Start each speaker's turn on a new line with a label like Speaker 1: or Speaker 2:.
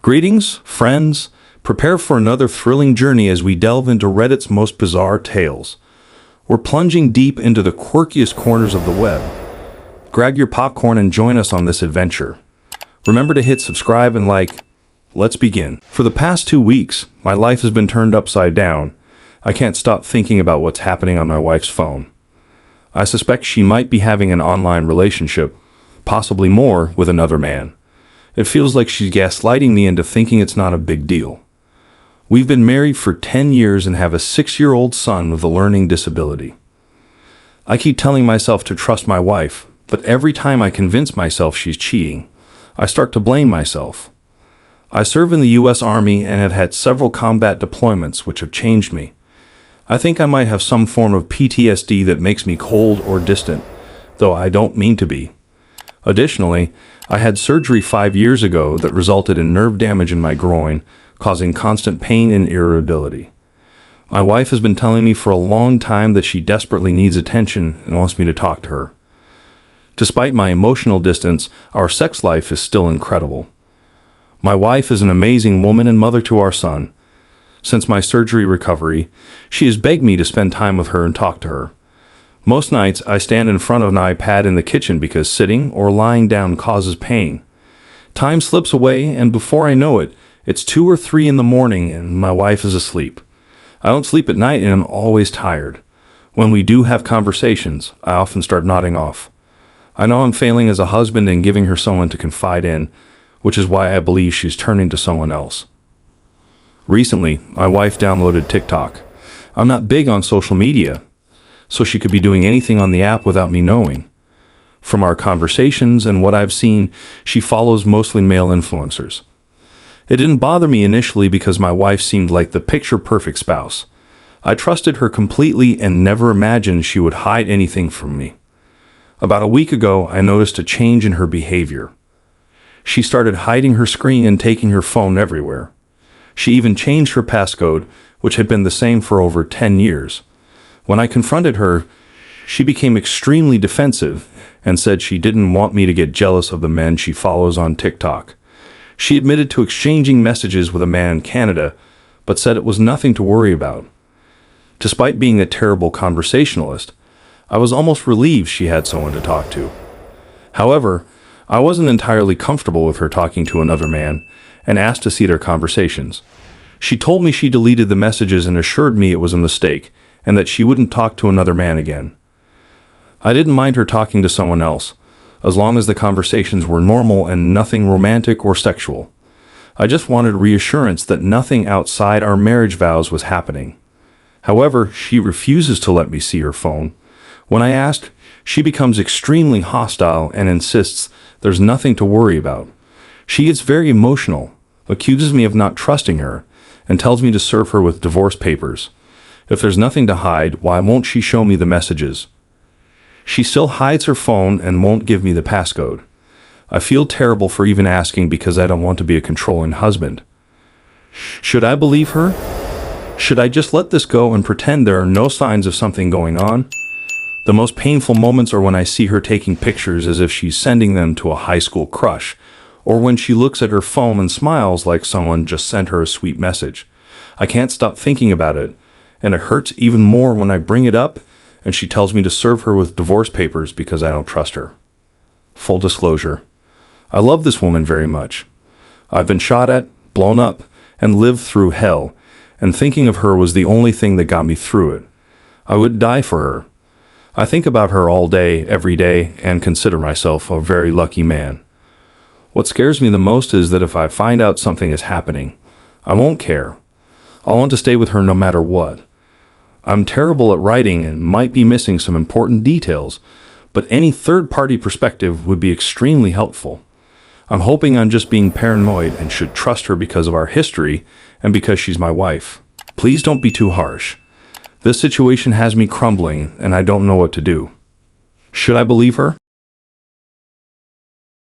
Speaker 1: Greetings, friends. Prepare for another thrilling journey as we delve into Reddit's most bizarre tales. We're plunging deep into the quirkiest corners of the web. Grab your popcorn and join us on this adventure. Remember to hit subscribe and like. Let's begin. For the past 2 weeks, my life has been turned upside down. I can't stop thinking about what's happening on my wife's phone. I suspect she might be having an online relationship, possibly more, with another man. It feels like she's gaslighting me into thinking it's not a big deal. We've been married for 10 years and have a 6-year-old son with a learning disability. I keep telling myself to trust my wife, but every time I convince myself she's cheating, I start to blame myself. I serve in the U.S. Army and have had several combat deployments which have changed me. I think I might have some form of PTSD that makes me cold or distant, though I don't mean to be. Additionally, I had surgery 5 years ago that resulted in nerve damage in my groin, causing constant pain and irritability. My wife has been telling me for a long time that she desperately needs attention and wants me to talk to her. Despite my emotional distance, our sex life is still incredible. My wife is an amazing woman and mother to our son. Since my surgery recovery, she has begged me to spend time with her and talk to her. Most nights, I stand in front of an iPad in the kitchen because sitting or lying down causes pain. Time slips away, and before I know it, it's 2 or 3 in the morning and my wife is asleep. I don't sleep at night and I'm always tired. When we do have conversations, I often start nodding off. I know I'm failing as a husband and giving her someone to confide in, which is why I believe she's turning to someone else. Recently, my wife downloaded TikTok. I'm not big on social media, so she could be doing anything on the app without me knowing. From our conversations and what I've seen, she follows mostly male influencers. It didn't bother me initially because my wife seemed like the picture-perfect spouse. I trusted her completely and never imagined she would hide anything from me. About a week ago, I noticed a change in her behavior. She started hiding her screen and taking her phone everywhere. She even changed her passcode, which had been the same for over 10 years. When I confronted her, she became extremely defensive and said she didn't want me to get jealous of the men she follows on TikTok. She admitted to exchanging messages with a man in Canada, but said it was nothing to worry about. Despite being a terrible conversationalist, I was almost relieved she had someone to talk to. However, I wasn't entirely comfortable with her talking to another man and asked to see their conversations. She told me she deleted the messages and assured me it was a mistake and that she wouldn't talk to another man again. I didn't mind her talking to someone else, as long as the conversations were normal and nothing romantic or sexual. I just wanted reassurance that nothing outside our marriage vows was happening. However, she refuses to let me see her phone. When I ask, she becomes extremely hostile and insists there's nothing to worry about. She gets very emotional, accuses me of not trusting her, and tells me to serve her with divorce papers. If there's nothing to hide, why won't she show me the messages? She still hides her phone and won't give me the passcode. I feel terrible for even asking because I don't want to be a controlling husband. Should I believe her? Should I just let this go and pretend there are no signs of something going on? The most painful moments are when I see her taking pictures as if she's sending them to a high school crush, or when she looks at her phone and smiles like someone just sent her a sweet message. I can't stop thinking about it, and it hurts even more when I bring it up and she tells me to serve her with divorce papers because I don't trust her. Full disclosure, I love this woman very much. I've been shot at, blown up, and lived through hell, and thinking of her was the only thing that got me through it. I would die for her. I think about her all day, every day, and consider myself a very lucky man. What scares me the most is that if I find out something is happening, I won't care. I'll want to stay with her no matter what. I'm terrible at writing and might be missing some important details, but any third-party perspective would be extremely helpful. I'm hoping I'm just being paranoid and should trust her because of our history and because she's my wife. Please don't be too harsh. This situation has me crumbling and I don't know what to do. Should I believe her?